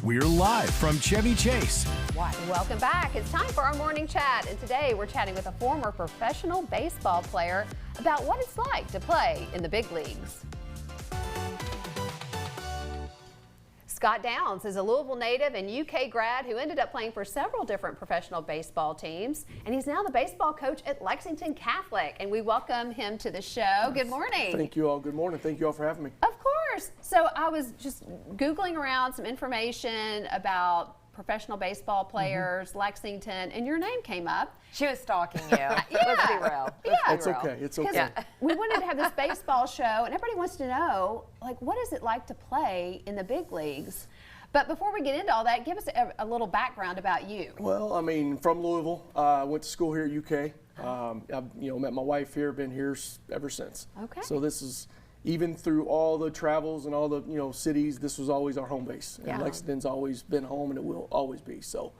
We're live from Chevy Chase. Welcome back. It's time for our morning chat, and today we're chatting with a former professional baseball player about what it's like to play in the big leagues. Scott Downs is a Louisville native and UK grad who ended up playing for several different professional baseball teams, and he's now the baseball coach at Lexington Catholic, and we welcome him to the show. Good morning. Thank you all. Good morning. Thank you all for having me. Of course. So I was just Googling around some information about professional baseball players, Lexington, and your name came up. She was stalking you. Let's be real. It's okay. It's okay. We wanted to have this baseball show, and everybody wants to know, like, what is it like to play in the big leagues? But before we get into all that, give us a little background about you. Well, I mean, from Louisville. I went to school here at UK. I've met my wife here, been here ever since. Okay. So this is, even through all the travels and all the cities, this was always our home base. And Lexington's always been home, and it will always be. So,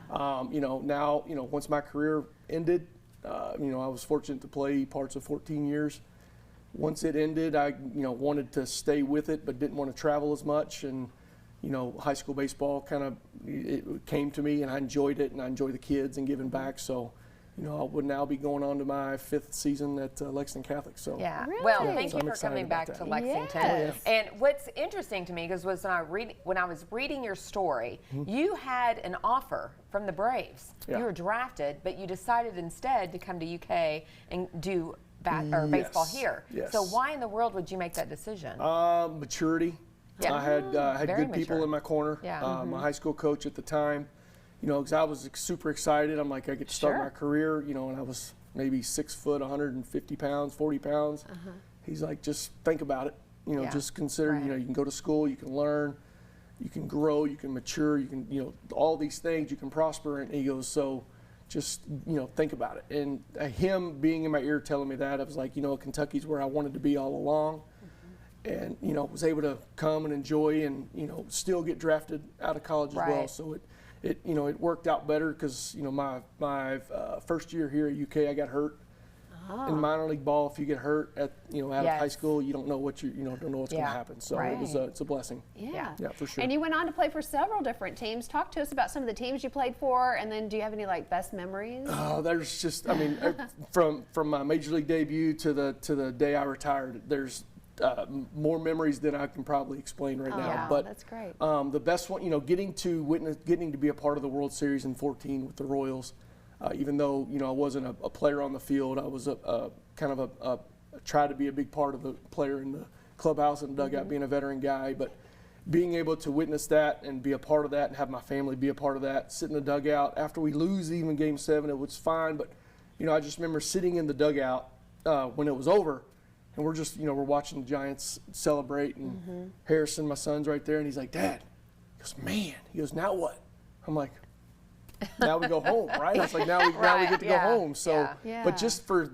now once my career ended, I was fortunate to play parts of 14 years. Once it ended, I wanted to stay with it, but didn't want to travel as much. And high school baseball it came to me, and I enjoyed it, and I enjoy the kids and giving back. So. I would now be going on to my 5th season at Lexington Catholic. So Really? Well, thank so you for coming back to Lexington. Yes. And what's interesting to me was when I was reading your story, you had an offer from the Braves. Yeah. You were drafted, but you decided instead to come to UK and do baseball here. Yes. So why in the world would you make that decision? Maturity. Yeah. I had Very good people mature. in my corner. Yeah. My high school coach at the time, because I was super excited. I'm like, I get to start my career, and I was maybe 6 foot, 150 pounds, 40 pounds. He's like, just think about it. Just consider, you can go to school, you can learn, you can grow, you can mature, you can, all these things, you can prosper. And he goes, so just, think about it. And him being in my ear telling me that, I was like, Kentucky's where I wanted to be all along. And, was able to come and enjoy and, still get drafted out of college as well. So it worked out better because, my first year here at UK, I got hurt. In minor league ball, if you get hurt out of high school, you don't know what don't know what's going to happen. So it's a blessing. Yeah, for sure. And you went on to play for several different teams. Talk to us about some of the teams you played for, and then do you have any best memories? There's just, from my major league debut to the day I retired, there's more memories than I can probably explain right now. But that's great. The best one, getting to be a part of the World Series in 14 with the Royals. Even though I wasn't a player on the field, I was tried to be a big part of the player in the clubhouse and dugout, being a veteran guy. But being able to witness that and be a part of that and have my family be a part of that, sit in the dugout after we lose even Game 7, it was fine. But I just remember sitting in the dugout when it was over. And we're just, we're watching the Giants celebrate, and Harrison, my son's right there, and he's like, Dad. He goes, man. He goes, now what? I'm like, now we go home, right? It's like now we get to go home. So, but just for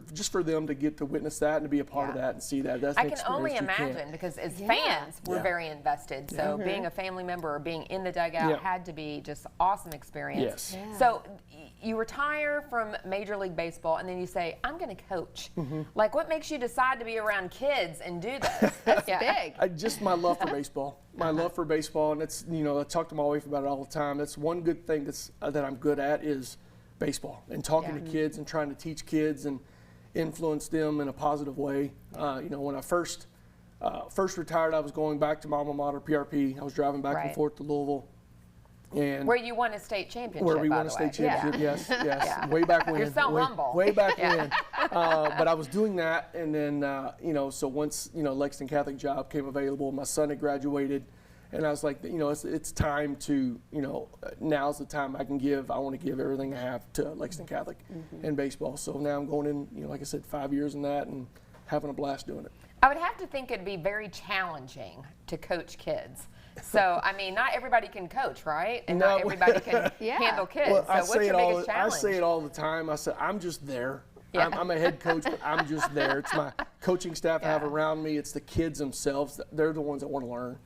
them to get to witness that and to be a part of that and see that, that's I can only imagine because as fans, we're very invested. So being a family member or being in the dugout had to be just awesome experience. Yes. Yeah. So you retire from Major League Baseball and then you say, I'm going to coach. Like, what makes you decide to be around kids and do this? That's big. Just my love for baseball. My love for baseball, and it's I talk to my wife about it all the time. That's one good thing that I'm good at is baseball and talking to kids and trying to teach kids and influence them in a positive way. When I first retired, I was going back to my alma mater, PRP. I was driving back and forth to Louisville. And where you won a state championship, where we by won a the state way. championship, yes. Way back when. You're so humble. Way back when. But I was doing that, and then, so once, Lexington Catholic job came available, my son had graduated, and I was like, it's time to, now's the time I want to give everything I have to Lexington Catholic in baseball. So now I'm going in, like I said, 5 years in that and having a blast doing it. I would have to think it'd be very challenging to coach kids. So, not everybody can coach, right? And not everybody can handle kids. Well, so what's your biggest challenge? I say it all the time. I say, I'm just there. I'm a head coach, but I'm just there. It's my coaching staff I have around me. It's the kids themselves. They're the ones that want to learn.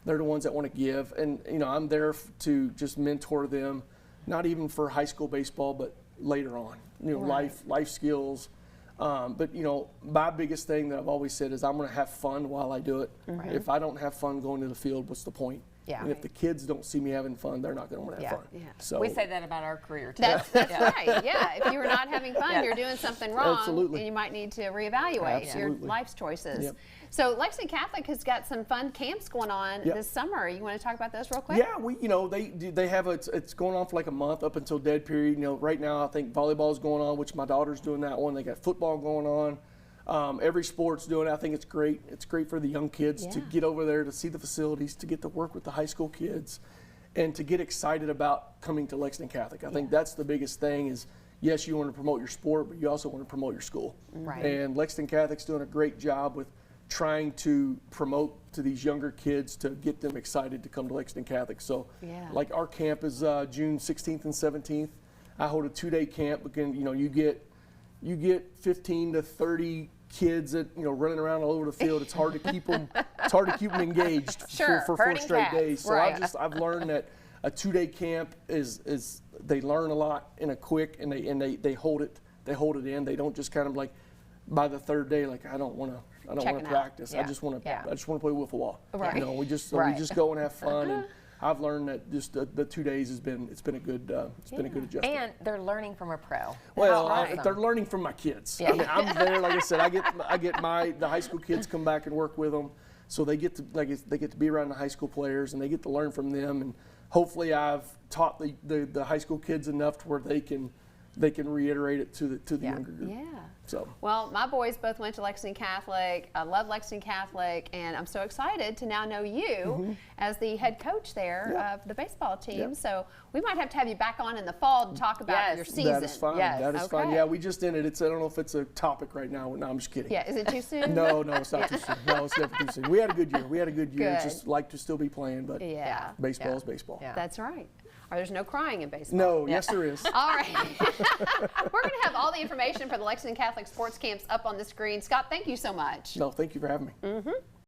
They're the ones that want to give. And, I'm there to just mentor them, not even for high school baseball, but later on, life skills. But my biggest thing that I've always said is I'm going to have fun while I do it. If I don't have fun going to the field, what's the point? Yeah. And if the kids don't see me having fun, they're not going to want to have fun. Yeah. So We say that about our career too. That's right. Yeah. If you were not having fun, you're doing something wrong. Absolutely. And you might need to reevaluate your Absolutely. life's choices. Yep. So Lexington Catholic has got some fun camps going on Yep. this summer. You want to talk about those real quick? Yeah, they have it's going on for like a month up until dead period. Right now I think volleyball is going on, which my daughter's doing that one. They got football going on. Every sport's doing it. I think it's great. It's great for the young kids to get over there, to see the facilities, to get to work with the high school kids, and to get excited about coming to Lexington Catholic. I think that's the biggest thing is, yes, you want to promote your sport, but you also want to promote your school. Right. And Lexington Catholic's doing a great job with trying to promote to these younger kids to get them excited to come to Lexington Catholic. So like our camp is June 16th and 17th. I hold a 2-day camp. Again, you get 15 to 30 kids that running around all over the field. It's hard to keep them. It's hard to keep them engaged Sure, for 4 herding straight cats, days. So right. I've learned that a 2-day camp is they learn a lot in a quick, and they hold it in. They don't just kind of like by the 3rd day like I don't want to Checking out. practice. Yeah. I just want to Yeah. play wiffle ball. Right. We just Right. go and have fun. And I've learned that just the 2 days has been a good adjustment. And they're learning from a pro. Well, That's awesome. they're learning from my kids. Yeah. I mean, I'm there. Like I said, I get the high school kids come back and work with them, so they get to be around the high school players and they get to learn from them. And hopefully, I've taught the high school kids enough to where they can reiterate it to the younger group. Yeah. So. Well, my boys both went to Lexington Catholic. I love Lexington Catholic, and I'm so excited to now know you as the head coach there of the baseball team. Yep. So we might have to have you back on in the fall to talk about your season. That is fine. Yes. That is fine. Okay. Yeah, we just ended. I don't know if it's a topic right now. No, I'm just kidding. Yeah, is it too soon? No, it's not too soon. No, it's never too soon. We had a good year. Good. Just like to still be playing, but Yeah. baseball is baseball. Yeah. That's right. Or there's no crying in baseball. No, yes there is. All right. We're going to have all the information for the Lexington Catholic sports camps up on the screen. Scott, thank you so much. No, thank you for having me.